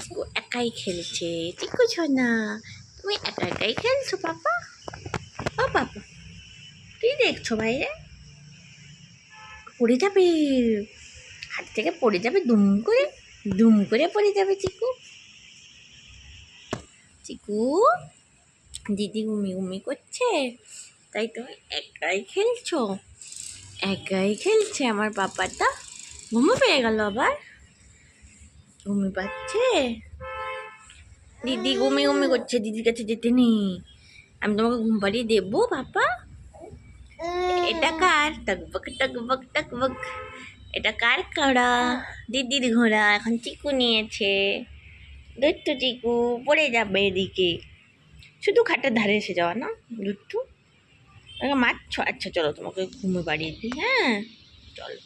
চিকু একাই খেলছে। চিকু সোনা, তুমি একা একাই খেলছো পাপা? ও পাপা, কি দেখছো বাইরে? পড়ে যাবে, হাত থেকে পড়ে যাবে, দুম করে পড়ে যাবে চিকু। চিকু, দিদি ঘুমি করছে, তাই তুমি একাই খেলছো? একাই খেলছে আমার পাপাটা। ঘুমো পেয়ে গেল আবার, ঘুমি পাচ্ছে। দিদি ঘুমি করছে, দিদির কাছে যেতে নেই। আমি তোমাকে ঘুম পাড়িয়ে দেবো পাপা? এটা কার? টকবক টকবক টকবক, এটা কার ঘোড়া? দিদির ঘোড়া। এখন চিকু নিয়েছে। দুষ্টু চিকু পড়ে যাবে এদিকে। শুধু খাটের ধারে এসে যাওয়া না দুষ্টু, মারছ? আচ্ছা চলো তোমাকে ঘুমে বাড়িয়ে দিই। হ্যাঁ চলো।